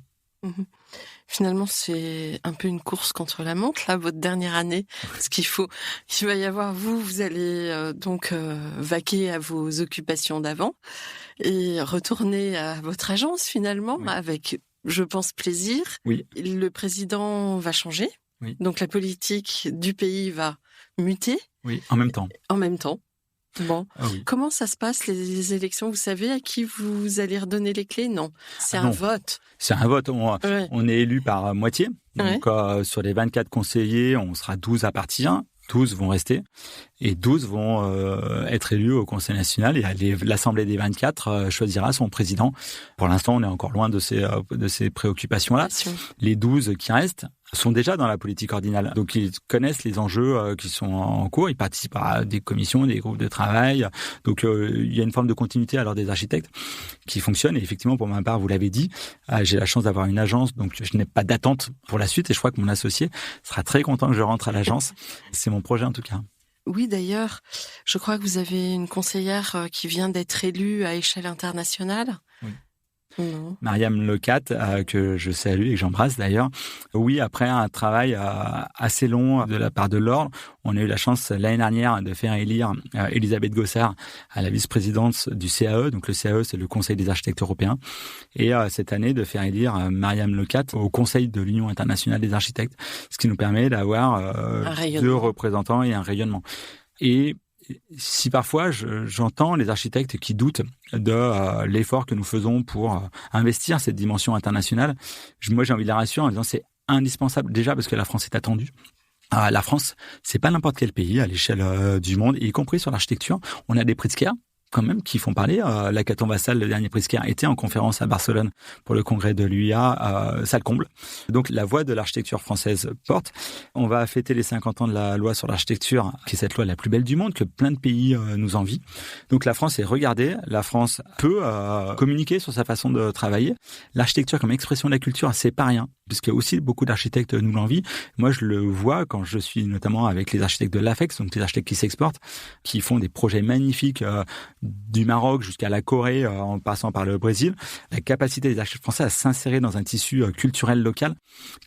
Finalement, c'est un peu une course contre la montre, là, votre dernière année. Parce il va y avoir vous allez vaquer à vos occupations d'avant et retourner à votre agence finalement avec, je pense, plaisir. Oui. Le président va changer. Oui. Donc la politique du pays va muter. Oui, en même temps. En même temps. Bon, oui. Comment ça se passe les élections? Vous savez à qui vous allez redonner les clés? Non, c'est un vote. C'est un vote. On est élu par moitié. Donc sur les 24 conseillers, on sera 12 à partir. 12 vont rester et 12 vont être élus au Conseil national et l'Assemblée des 24 choisira son président. Pour l'instant, on est encore loin de ces préoccupations-là. Les 12 qui restent sont déjà dans la politique ordinale. Donc, ils connaissent les enjeux qui sont en cours. Ils participent à des commissions, des groupes de travail. Donc, il y a une forme de continuité à l'ordre des architectes qui fonctionne. Et effectivement, pour ma part, vous l'avez dit, j'ai la chance d'avoir une agence. Donc, je n'ai pas d'attente pour la suite. Et je crois que mon associé sera très content que je rentre à l'agence. C'est mon projet en tout cas. Oui, d'ailleurs, je crois que vous avez une conseillère qui vient d'être élue à échelle internationale. Oui. Non. Mariam Lecat, que je salue et que j'embrasse d'ailleurs. Oui, après un travail assez long de la part de l'Ordre, on a eu la chance l'année dernière de faire élire Elisabeth Gossard à la vice-présidence du CAE. Donc le CAE, c'est le Conseil des architectes européens. Et cette année, de faire élire Mariam Lecat au Conseil de l'Union internationale des architectes, ce qui nous permet d'avoir 2 représentants et un rayonnement. Et si parfois j'entends les architectes qui doutent de l'effort que nous faisons pour investir cette dimension internationale, moi j'ai envie de les rassurer en disant c'est indispensable déjà parce que la France est attendue. La France, c'est pas n'importe quel pays à l'échelle du monde, y compris sur l'architecture. On a des Pritzker quand même qui font parler. L'Hackathon Vassal, le dernier Pritzker, était en conférence à Barcelone pour le congrès de l'UIA, salle comble. Donc la voix de l'architecture française porte. On va fêter les 50 ans de la loi sur l'architecture, qui est cette loi la plus belle du monde, que plein de pays nous envient. Donc la France est regardée, la France peut communiquer sur sa façon de travailler. L'architecture comme expression de la culture, c'est pas rien, puisque aussi beaucoup d'architectes nous l'envient. Moi, je le vois quand je suis notamment avec les architectes de l'AFEX, donc les architectes qui s'exportent, qui font des projets magnifiques du Maroc jusqu'à la Corée, en passant par le Brésil. La capacité des architectes français à s'insérer dans un tissu culturel local.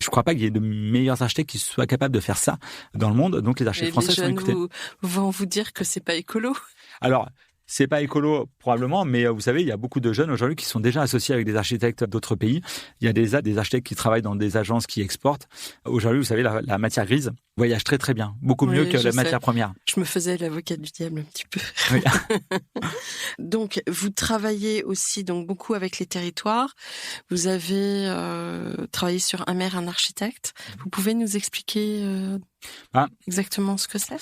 Je ne crois pas qu'il y ait de meilleurs architectes qui soient capables de faire ça dans le monde. Donc les architectes français sont écoutés. Vont vous dire que c'est pas écolo. Alors, c'est pas écolo probablement, mais vous savez, il y a beaucoup de jeunes aujourd'hui qui sont déjà associés avec des architectes d'autres pays. Il y a des architectes qui travaillent dans des agences qui exportent. Aujourd'hui, vous savez, la matière grise voyage très très bien, beaucoup mieux que la matière première. Je me faisais l'avocat du diable un petit peu. Oui. Donc, vous travaillez aussi donc beaucoup avec les territoires. Vous avez travaillé sur Un maire, un architecte. Vous pouvez nous expliquer exactement ce que c'est ?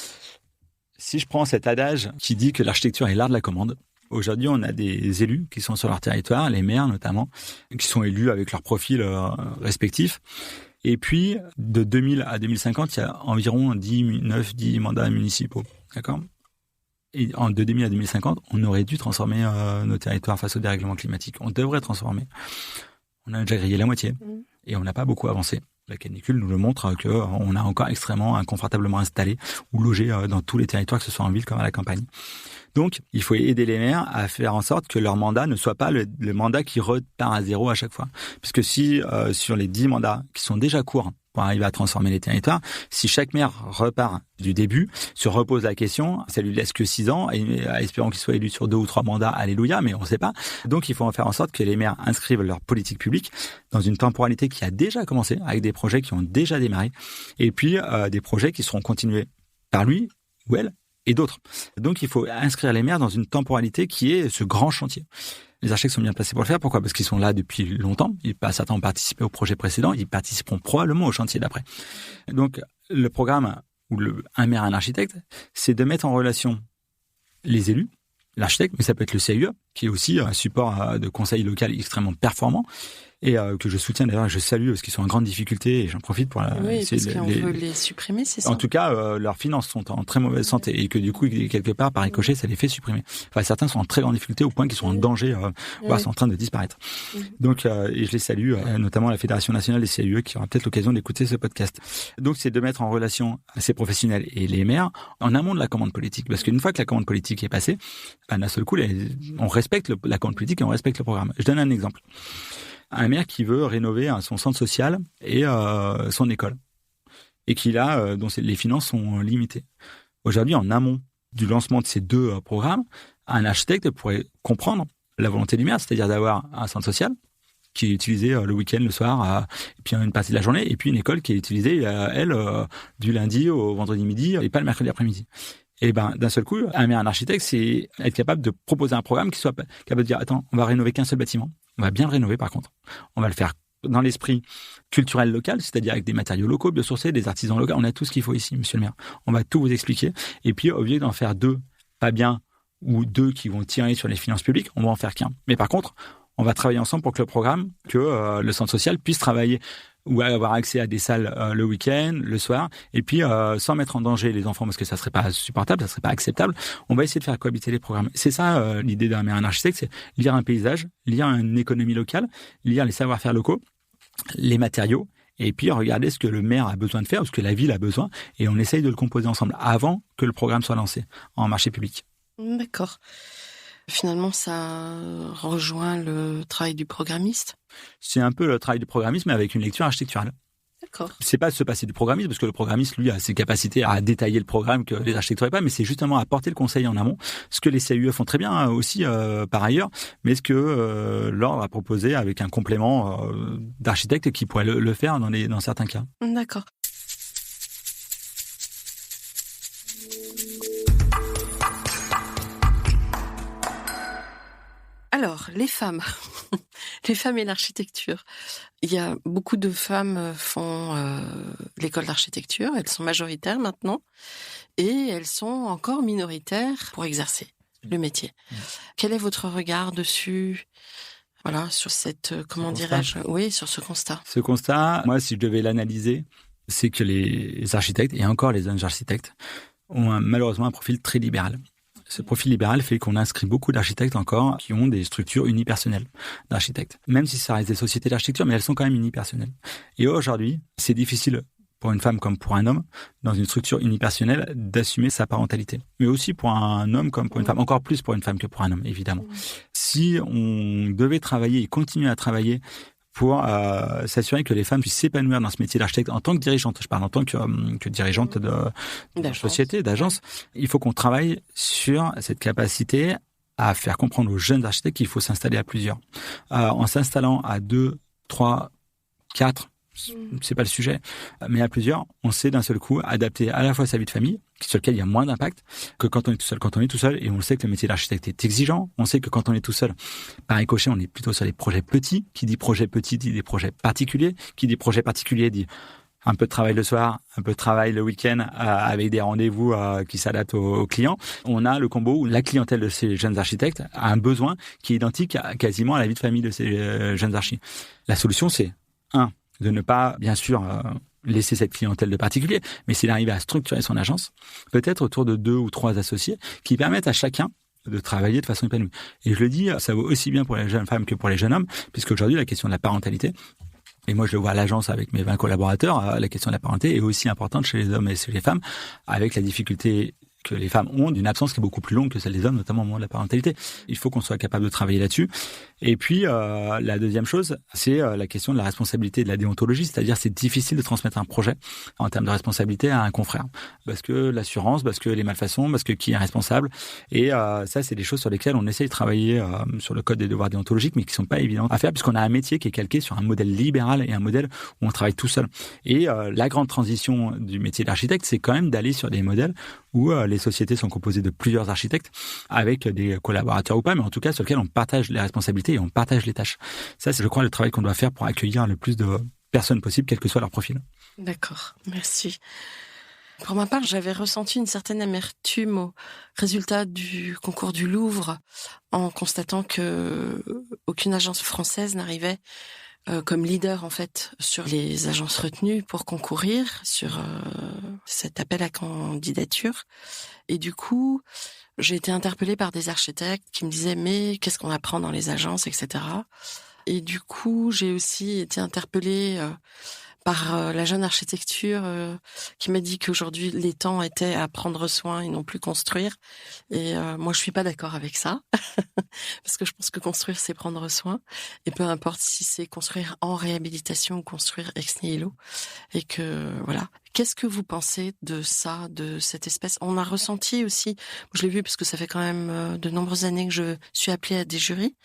Si je prends cet adage qui dit que l'architecture est l'art de la commande, aujourd'hui, on a des élus qui sont sur leur territoire, les maires notamment, qui sont élus avec leur profil respectif. Et puis, de 2000 à 2050, il y a environ 10 mandats municipaux. D'accord ? Et de 2000 à 2050, on aurait dû transformer nos territoires face au dérèglement climatique. On devrait transformer. On a déjà grillé la moitié et on n'a pas beaucoup avancé. La canicule nous le montre qu'on a encore extrêmement inconfortablement installé ou logé dans tous les territoires, que ce soit en ville comme à la campagne. Donc, il faut aider les maires à faire en sorte que leur mandat ne soit pas le mandat qui repart à zéro à chaque fois. Puisque si sur les 10 mandats qui sont déjà courts pour arriver à transformer les territoires, si chaque maire repart du début, se repose la question, ça lui laisse que 6 ans, et espérons qu'il soit élu sur 2 ou 3 mandats, alléluia, mais on ne sait pas. Donc, il faut faire en sorte que les maires inscrivent leur politique publique dans une temporalité qui a déjà commencé, avec des projets qui ont déjà démarré, et puis des projets qui seront continués par lui ou elle, et d'autres. Donc, il faut inscrire les maires dans une temporalité qui est ce grand chantier. Les architectes sont bien placés pour le faire. Pourquoi ? Parce qu'ils sont là depuis longtemps. Certains ont participé au projet précédent. Ils participeront probablement au chantier d'après. Donc, le programme ou un maire, un architecte, c'est de mettre en relation les élus, l'architecte, mais ça peut être le CIE, qui est aussi un support de conseil local extrêmement performant, et que je soutiens d'ailleurs, je salue parce qu'ils sont en grande difficulté, et j'en profite pour oui, parce qu'on veut les supprimer, c'est ça. En tout cas, leurs finances sont en très mauvaise santé, et que du coup, quelque part, par ricochet, ça les fait supprimer. Enfin, certains sont en très grande difficulté au point qu'ils sont en danger, voire sont en train de disparaître. Donc, et je les salue, notamment la Fédération nationale des CIE, qui aura peut-être l'occasion d'écouter ce podcast. Donc, c'est de mettre en relation ces professionnels et les maires en amont de la commande politique, parce qu'une fois que la commande politique est passée, d'un seul coup, on respecte la commande politique et on respecte le programme. Je donne un exemple. Un maire qui veut rénover son centre social et son école, et dont les finances sont limitées. Aujourd'hui, en amont du lancement de ces 2 programmes, un architecte pourrait comprendre la volonté du maire, c'est-à-dire d'avoir un centre social qui est utilisé le week-end, le soir, et puis une partie de la journée, et puis une école qui est utilisée, du lundi au vendredi midi, et pas le mercredi après-midi. Et d'un seul coup, un maire, un architecte, c'est être capable de proposer un programme qui soit capable de dire, attends, on va rénover qu'un seul bâtiment. On va bien le rénover, par contre. On va le faire dans l'esprit culturel local, c'est-à-dire avec des matériaux locaux, biosourcés, des artisans locaux. On a tout ce qu'il faut ici, monsieur le maire. On va tout vous expliquer. Et puis, au lieu d'en faire 2 pas bien, ou 2 qui vont tirer sur les finances publiques, on va en faire qu'un. Mais par contre, on va travailler ensemble pour que le programme, que le centre social puisse travailler ou avoir accès à des salles le week-end, le soir, et puis sans mettre en danger les enfants, parce que ça serait pas supportable, ça serait pas acceptable. On va essayer de faire cohabiter les programmes. C'est ça l'idée d'un architecte, c'est lire un paysage, lire une économie locale, lire les savoir-faire locaux, les matériaux, et puis regarder ce que le maire a besoin de faire, ou ce que la ville a besoin, et on essaye de le composer ensemble avant que le programme soit lancé en marché public. D'accord. Finalement, ça rejoint le travail du programmiste. C'est un peu le travail du programmiste, mais avec une lecture architecturale. D'accord. C'est pas se passer du programmiste, parce que le programmiste, lui, a ses capacités à détailler le programme que les architectes n'auraient pas, mais c'est justement apporter le conseil en amont, ce que les CIE font très bien aussi par ailleurs, mais ce que l'ordre a proposé avec un complément d'architecte qui pourrait le faire dans certains cas. D'accord. Alors, les femmes et l'architecture. Il y a beaucoup de femmes font l'école d'architecture, elles sont majoritaires maintenant, et elles sont encore minoritaires pour exercer le métier. Quel est votre regard dessus ? Voilà, sur cette, sur ce constat. Ce constat, moi, si je devais l'analyser, c'est que les architectes, et encore les jeunes architectes, ont malheureusement un profil très libéral. Ce profil libéral fait qu'on inscrit beaucoup d'architectes encore qui ont des structures unipersonnelles d'architectes. Même si ça reste des sociétés d'architecture, mais elles sont quand même unipersonnelles. Et aujourd'hui, c'est difficile pour une femme comme pour un homme, dans une structure unipersonnelle, d'assumer sa parentalité. Mais aussi pour un homme comme pour une femme. Encore plus pour une femme que pour un homme, évidemment. Si on devait travailler et continuer à travailler pour s'assurer que les femmes puissent s'épanouir dans ce métier d'architecte en tant que dirigeante, je parle en tant que dirigeante de société, d'agence, il faut qu'on travaille sur cette capacité à faire comprendre aux jeunes architectes qu'il faut s'installer à plusieurs. En s'installant à 2, 3, 4, c'est pas le sujet, mais à plusieurs, on sait d'un seul coup adapter à la fois sa vie de famille, sur lequel il y a moins d'impact que quand on est tout seul. Quand on est tout seul, et on le sait que le métier d'architecte est exigeant, on sait que quand on est tout seul, par ricochet, on est plutôt sur les projets petits. Qui dit projet petit dit des projets particuliers. Qui dit projet particulier dit un peu de travail le soir, un peu de travail le week-end, avec des rendez-vous qui s'adaptent aux clients. On a le combo où la clientèle de ces jeunes architectes a un besoin qui est identique quasiment à la vie de famille de ces jeunes archis. La solution, c'est de ne pas, bien sûr, laisser cette clientèle de particuliers, mais c'est d'arriver à structurer son agence, peut-être autour de 2 ou 3 associés, qui permettent à chacun de travailler de façon épanouie. Et je le dis, ça vaut aussi bien pour les jeunes femmes que pour les jeunes hommes, puisque aujourd'hui, la question de la parentalité, et moi je le vois à l'agence avec mes 20 collaborateurs, la question de la parentalité est aussi importante chez les hommes et chez les femmes, avec la difficulté que les femmes ont d'une absence qui est beaucoup plus longue que celle des hommes, notamment au moment de la parentalité. Il faut qu'on soit capable de travailler là-dessus. Et puis, la deuxième chose, c'est la question de la responsabilité et de la déontologie. C'est-à-dire, c'est difficile de transmettre un projet en termes de responsabilité à un confrère. Parce que l'assurance, parce que les malfaçons, parce que qui est responsable. Et ça, c'est des choses sur lesquelles on essaye de travailler sur le code des devoirs déontologiques, mais qui sont pas évidentes à faire, puisqu'on a un métier qui est calqué sur un modèle libéral et un modèle où on travaille tout seul. Et la grande transition du métier d'architecte, c'est quand même d'aller sur des modèles où les sociétés sont composées de plusieurs architectes, avec des collaborateurs ou pas, mais en tout cas sur lesquels on partage les responsabilités et on partage les tâches. Ça, c'est, je crois, le travail qu'on doit faire pour accueillir le plus de personnes possible, quel que soit leur profil. D'accord, merci. Pour ma part, j'avais ressenti une certaine amertume au résultat du concours du Louvre, en constatant que aucune agence française n'arrivait comme leader en fait sur les agences retenues pour concourir sur cet appel à candidature. Et du coup, j'ai été interpellée par des architectes qui me disaient mais qu'est-ce qu'on apprend dans les agences, etc. Et du coup, j'ai aussi été interpellée par la jeune architecture qui m'a dit qu'aujourd'hui les temps étaient à prendre soin et non plus construire. Et moi je suis pas d'accord avec ça parce que je pense que construire c'est prendre soin, et peu importe si c'est construire en réhabilitation ou construire ex nihilo. Et que voilà. Qu'est-ce que vous pensez de ça, de cette espèce? On a ressenti aussi, je l'ai vu parce que ça fait quand même de nombreuses années que je suis appelée à des jurys,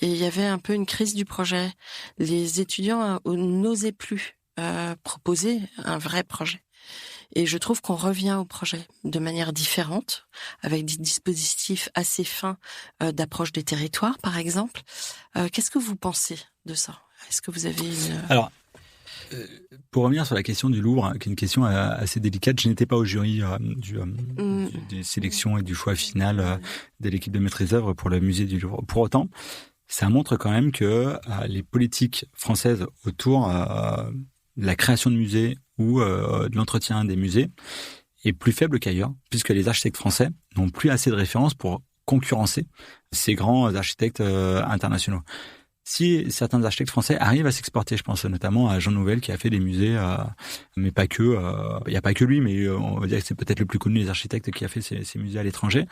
et il y avait un peu une crise du projet. Les étudiants n'osaient plus proposer un vrai projet. Et je trouve qu'on revient au projet de manière différente, avec des dispositifs assez fins d'approche des territoires, par exemple. Qu'est-ce que vous pensez de ça? Est-ce que vous avez une... Alors, pour revenir sur la question du Louvre, qui est une question assez délicate, je n'étais pas au jury des sélections et du choix final de l'équipe de maîtrise d'œuvre pour le musée du Louvre. Pour autant, ça montre quand même que les politiques françaises autour de la création de musées ou de l'entretien des musées est plus faible qu'ailleurs, puisque les architectes français n'ont plus assez de références pour concurrencer ces grands architectes internationaux. Si certains architectes français arrivent à s'exporter, je pense notamment à Jean Nouvel qui a fait des musées, mais pas que, il n'y a pas que lui, mais on va dire que c'est peut-être le plus connu des architectes qui a fait ces musées à l'étranger.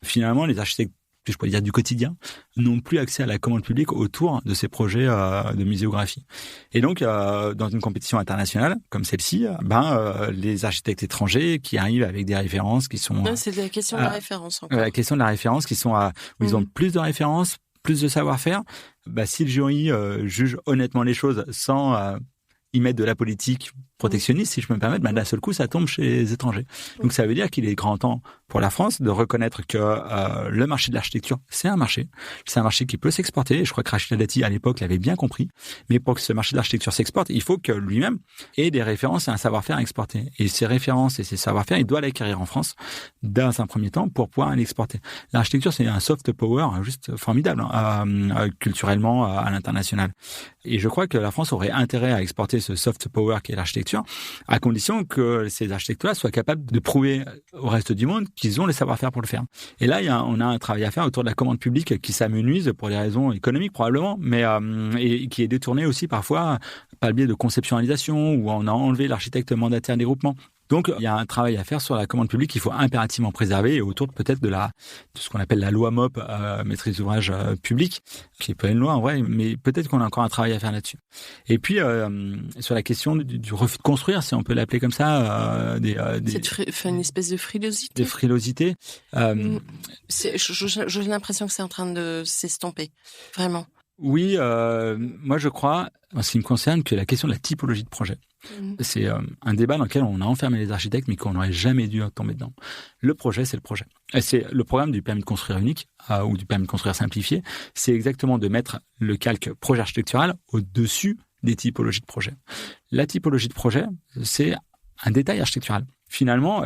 Finalement, les architectes, que je pourrais dire du quotidien, n'ont plus accès à la commande publique autour de ces projets de muséographie. Et donc, dans une compétition internationale comme celle-ci, les architectes étrangers qui arrivent avec des références qui sont... Non, c'est la question de la référence encore. La question de la référence qui sont où ils ont plus de références, plus de savoir-faire. Si le jury juge honnêtement les choses sans y mettre de la politique protectionniste, si je peux me permettre, d'un seul coup, ça tombe chez les étrangers. Donc, ça veut dire qu'il est grand temps pour la France de reconnaître que le marché de l'architecture, c'est un marché qui peut s'exporter. Et je crois que Rachida Dati, à l'époque, l'avait bien compris. Mais pour que ce marché de l'architecture s'exporte, il faut que lui-même ait des références et un savoir-faire à exporter. Et ces références et ces savoir-faire, il doit l'acquérir en France dans un premier temps pour pouvoir l'exporter. L'architecture, c'est un soft power juste formidable, culturellement, à l'international. Et je crois que la France aurait intérêt à exporter ce soft power qui est l'architecture, à condition que ces architectes-là soient capables de prouver au reste du monde qu'ils ont les savoir-faire pour le faire. Et là, on a un travail à faire autour de la commande publique qui s'amenuise pour des raisons économiques probablement, mais et qui est détourné aussi parfois par le biais de conceptualisation, où on a enlevé l'architecte mandataire des groupements. Donc, il y a un travail à faire sur la commande publique qu'il faut impérativement préserver, et autour peut-être de ce qu'on appelle la loi MOP, maîtrise d'ouvrage public, qui est pas une loi en vrai, mais peut-être qu'on a encore un travail à faire là-dessus. Et puis, sur la question du refus de construire, si on peut l'appeler comme ça, une espèce de frilosité. De frilosité. J'ai l'impression que c'est en train de s'estomper, vraiment. Oui, moi je crois, en ce qui me concerne, que la question de la typologie de projet, c'est un débat dans lequel on a enfermé les architectes, mais qu'on n'aurait jamais dû tomber dedans. Le projet, c'est le projet. Et c'est le programme du permis de construire unique ou du permis de construire simplifié, c'est exactement de mettre le calque projet architectural au-dessus des typologies de projet. La typologie de projet, c'est un détail architectural. finalement,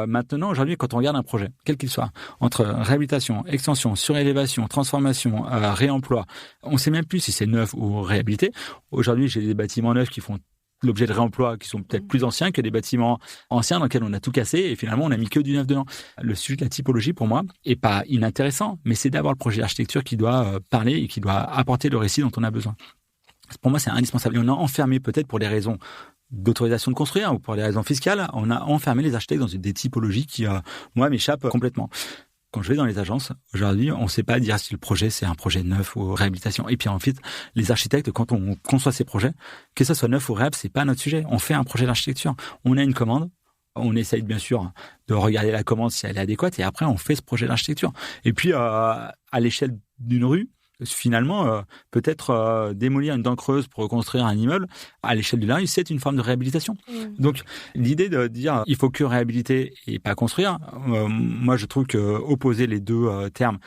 maintenant, aujourd'hui, quand on regarde un projet, quel qu'il soit, entre réhabilitation, extension, surélévation, transformation, réemploi, on ne sait même plus si c'est neuf ou réhabilité. Aujourd'hui, j'ai des bâtiments neufs qui font l'objet de réemploi, qui sont peut-être plus anciens que des bâtiments anciens dans lesquels on a tout cassé et finalement on a mis que du neuf dedans. Le sujet de la typologie, pour moi, est pas inintéressant, mais c'est d'abord le projet d'architecture qui doit parler et qui doit apporter le récit dont on a besoin. Pour moi, c'est indispensable. Et on a enfermé, peut-être pour des raisons d'autorisation de construire ou pour des raisons fiscales, on a enfermé les architectes dans des typologies qui, moi, m'échappent complètement. Quand je vais dans les agences, aujourd'hui, on ne sait pas dire si le projet, c'est un projet neuf ou réhabilitation. Et puis en fait, les architectes, quand on conçoit ces projets, que ce soit neuf ou réhab, c'est pas notre sujet. On fait un projet d'architecture. On a une commande. On essaye bien sûr de regarder la commande si elle est adéquate et après, on fait ce projet d'architecture. Et puis, à l'échelle d'une rue, finalement, peut-être démolir une dent creuse pour reconstruire un immeuble, à l'échelle de la rue, c'est une forme de réhabilitation. Donc, l'idée de dire il faut que réhabiliter et pas construire, moi, je trouve que opposer les deux termes,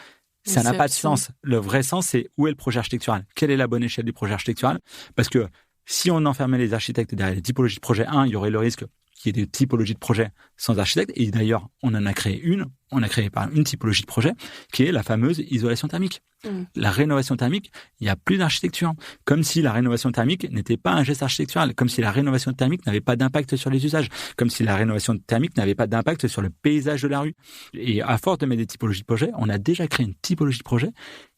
ça n'a pas de sens. Le vrai sens, c'est où est le projet architectural? Quelle est la bonne échelle du projet architectural? Parce que si on enfermait les architectes derrière les typologies de projet 1, il y aurait le risque qu'il y ait des typologies de projet sans architecte. Et d'ailleurs, on en a créé une. On a créé une typologie de projet qui est la fameuse isolation thermique. La rénovation thermique, il n'y a plus d'architecture. Comme si la rénovation thermique n'était pas un geste architectural. Comme si la rénovation thermique n'avait pas d'impact sur les usages. Comme si la rénovation thermique n'avait pas d'impact sur le paysage de la rue. Et à force de mettre des typologies de projet, on a déjà créé une typologie de projet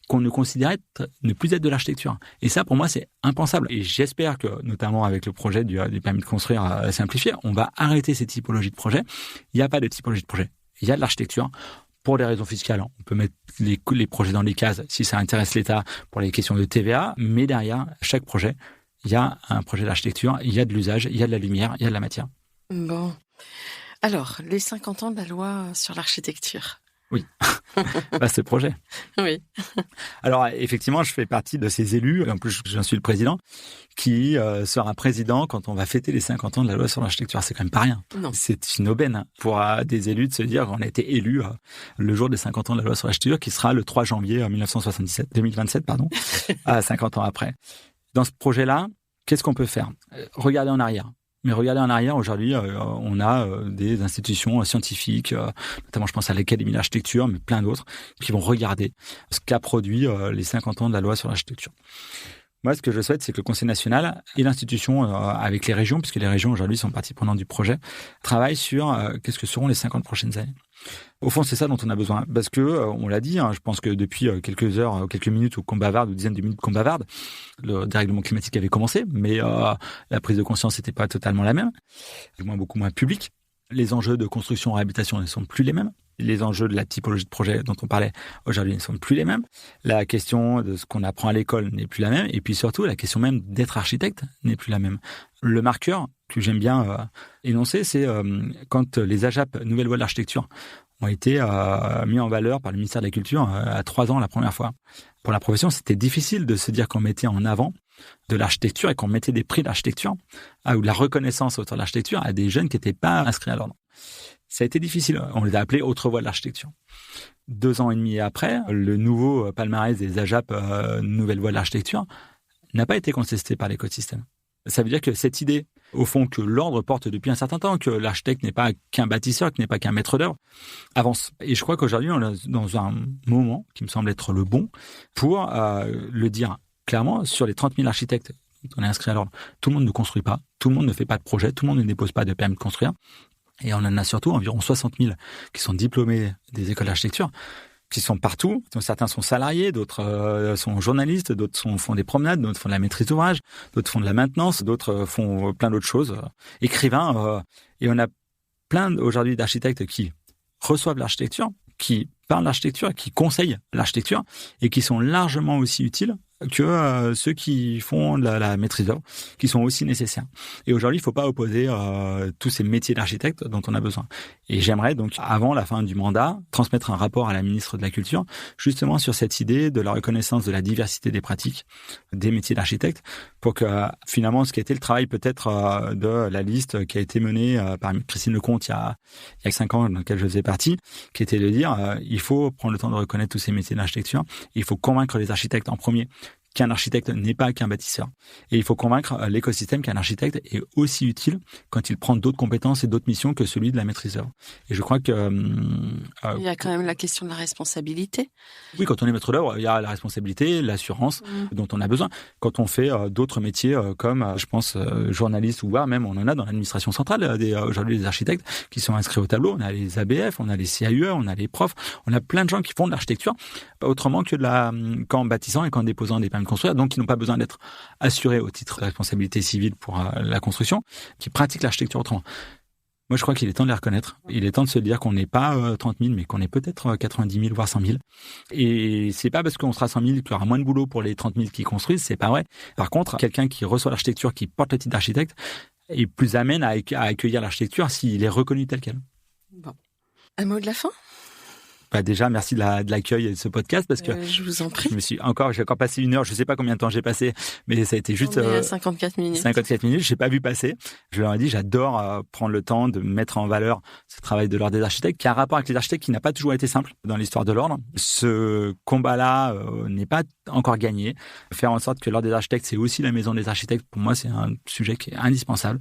qu'on ne considérait ne plus être de l'architecture. Et ça, pour moi, c'est impensable. Et j'espère que, notamment avec le projet du permis de construire simplifié, on va arrêter ces typologies de projet. Il n'y a pas de typologie de projet. Il y a de l'architecture. Pour des raisons fiscales, on peut mettre les projets dans les cases si ça intéresse l'État pour les questions de TVA. Mais derrière chaque projet, il y a un projet d'architecture, il y a de l'usage, il y a de la lumière, il y a de la matière. Bon. Alors, les 50 ans de la loi sur l'architecture. Oui, ce projet. Oui. Alors, effectivement, je fais partie de ces élus, en plus, j'en suis le président, qui sera président quand on va fêter les 50 ans de la loi sur l'architecture. C'est quand même pas rien. Non. C'est une aubaine pour des élus de se dire qu'on a été élus le jour des 50 ans de la loi sur l'architecture, qui sera le 3 janvier 2027, à 50 ans après. Dans ce projet-là, qu'est-ce qu'on peut faire? Regarder en arrière. Mais regardez en arrière, aujourd'hui, on a des institutions scientifiques, notamment je pense à l'Académie d'architecture, mais plein d'autres, qui vont regarder ce qu'a produit les 50 ans de la loi sur l'architecture. Moi, ce que je souhaite, c'est que le Conseil national et l'institution, avec les régions, puisque les régions aujourd'hui sont partie prenante du projet, travaillent sur qu'est-ce que seront les 50 prochaines années. Au fond, c'est ça dont on a besoin. Parce que, on l'a dit, je pense que depuis quelques heures, quelques minutes où qu'on bavarde, ou dizaines de minutes qu'on bavarde, le dérèglement climatique avait commencé, mais la prise de conscience n'était pas totalement la même, du moins beaucoup moins publique. Les enjeux de construction et réhabilitation ne sont plus les mêmes. Les enjeux de la typologie de projet dont on parlait aujourd'hui ne sont plus les mêmes. La question de ce qu'on apprend à l'école n'est plus la même. Et puis surtout, la question même d'être architecte n'est plus la même. Le marqueur que j'aime bien énoncer, c'est quand les AJAP, Nouvelles Voies de l'Architecture, ont été mis en valeur par le ministère de la Culture à 3 ans la première fois. Pour la profession, c'était difficile de se dire qu'on mettait en avant de l'architecture et qu'on mettait des prix d'architecture ou de la reconnaissance autour de l'architecture à des jeunes qui n'étaient pas inscrits à l'ordre. Ça a été difficile. On les a appelés autres voies de l'architecture. 2 ans et demi après, le nouveau palmarès des AJAP, Nouvelles Voies de l'Architecture, n'a pas été contesté par l'écosystème. Ça veut dire que cette idée, au fond, que l'ordre porte depuis un certain temps, que l'architecte n'est pas qu'un bâtisseur, qu'il n'est pas qu'un maître d'œuvre, avance. Et je crois qu'aujourd'hui, on est dans un moment qui me semble être le bon pour le dire clairement sur les 30 000 architectes qu'on est inscrits à l'ordre. Tout le monde ne construit pas, tout le monde ne fait pas de projet, tout le monde ne dépose pas de permis de construire. Et on en a surtout environ 60 000 qui sont diplômés des écoles d'architecture, qui sont partout. Certains sont salariés, d'autres sont journalistes, d'autres font des promenades, d'autres font de la maîtrise d'ouvrage, d'autres font de la maintenance, d'autres font plein d'autres choses. Écrivains. Et on a plein aujourd'hui d'architectes qui reçoivent l'architecture, qui parlent l'architecture, qui conseillent l'architecture et qui sont largement aussi utiles que ceux qui font de la maîtrise d'œuvre, qui sont aussi nécessaires. Et aujourd'hui, il ne faut pas opposer tous ces métiers d'architecte dont on a besoin. Et j'aimerais donc, avant la fin du mandat, transmettre un rapport à la ministre de la Culture, justement sur cette idée de la reconnaissance de la diversité des pratiques des métiers d'architecte, pour que finalement, ce qui a été le travail peut-être de la liste qui a été menée par Christine Lecomte il y a 5 ans, dans laquelle je faisais partie, qui était de dire il faut prendre le temps de reconnaître tous ces métiers d'architecture, il faut convaincre les architectes en premier qu'un architecte n'est pas qu'un bâtisseur. Et il faut convaincre l'écosystème qu'un architecte est aussi utile quand il prend d'autres compétences et d'autres missions que celui de la maîtrise d'œuvre. Et je crois que... il y a quand même la question de la responsabilité. Oui, quand on est maître d'œuvre, il y a la responsabilité, l'assurance dont on a besoin. Quand on fait d'autres métiers comme, je pense, journaliste ou voire même, on en a dans l'administration centrale, aujourd'hui des architectes qui sont inscrits au tableau. On a les ABF, on a les CAUE, on a les profs, on a plein de gens qui font de l'architecture autrement que qu'en bâtissant et qu'en déposant des permis de construire, donc qui n'ont pas besoin d'être assurés au titre de responsabilité civile pour la construction, qui pratiquent l'architecture autrement. Moi, je crois qu'il est temps de les reconnaître. Il est temps de se dire qu'on n'est pas 30 000, mais qu'on est peut-être 90 000, voire 100 000. Et c'est pas parce qu'on sera 100 000 qu'il y aura moins de boulot pour les 30 000 qui construisent, c'est pas vrai. Par contre, quelqu'un qui reçoit l'architecture, qui porte le titre d'architecte, est plus amène à accueillir l'architecture s'il est reconnu tel quel. Bon. Un mot de la fin ? Déjà, merci de l'accueil et de ce podcast parce que je vous en prie. J'ai encore passé 1 heure, je sais pas combien de temps j'ai passé, mais ça a été juste 54 minutes. 54 minutes, j'ai pas vu passer. Je leur ai dit, j'adore prendre le temps de mettre en valeur ce travail de l'Ordre des architectes qui a un rapport avec les architectes qui n'a pas toujours été simple dans l'histoire de l'Ordre. Ce combat-là n'est pas encore gagné. Faire en sorte que l'Ordre des architectes, c'est aussi la maison des architectes, pour moi, c'est un sujet qui est indispensable.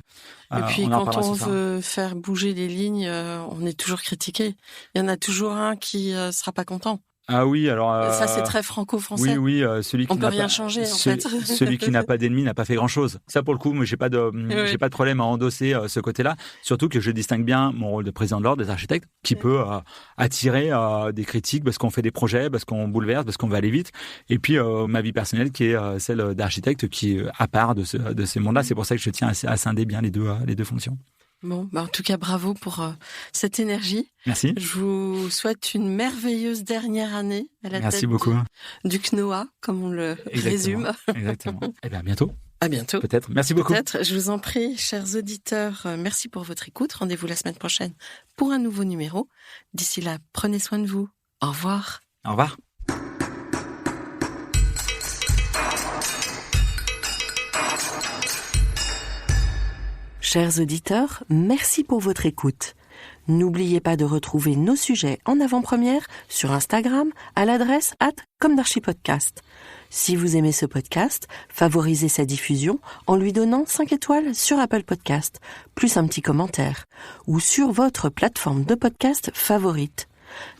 Et puis, quand on veut faire bouger les lignes, on est toujours critiqué. Il y en a toujours un qui sera pas content. Ah oui, alors... ça, c'est très franco-français. Oui, celui qui on peut rien changer, en fait. Celui qui n'a pas d'ennemi n'a pas fait grand-chose. Ça, pour le coup, moi, j'ai pas de problème à endosser ce côté-là. Surtout que je distingue bien mon rôle de président de l'Ordre des architectes, qui peut attirer des critiques parce qu'on fait des projets, parce qu'on bouleverse, parce qu'on va aller vite. Et puis, ma vie personnelle, qui est celle d'architecte, qui est à part de ces mondes-là. C'est pour ça que je tiens à scinder bien les deux fonctions. Bon, en tout cas, bravo pour cette énergie. Merci. Je vous souhaite une merveilleuse dernière année à la Merci tête beaucoup. Du CNOA, comme on le résume. Exactement. Eh bien, à bientôt. À bientôt. Peut-être. Merci beaucoup. Peut-être. Je vous en prie, chers auditeurs, merci pour votre écoute. Rendez-vous la semaine prochaine pour un nouveau numéro. D'ici là, prenez soin de vous. Au revoir. Au revoir. Chers auditeurs, merci pour votre écoute. N'oubliez pas de retrouver nos sujets en avant-première sur Instagram à l'adresse @comdarchipodcast. Si vous aimez ce podcast, favorisez sa diffusion en lui donnant 5 étoiles sur Apple Podcast, plus un petit commentaire, ou sur votre plateforme de podcast favorite.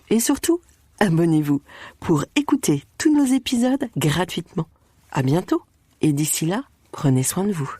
Et surtout, abonnez-vous pour écouter tous nos épisodes gratuitement. À bientôt, et d'ici là, prenez soin de vous.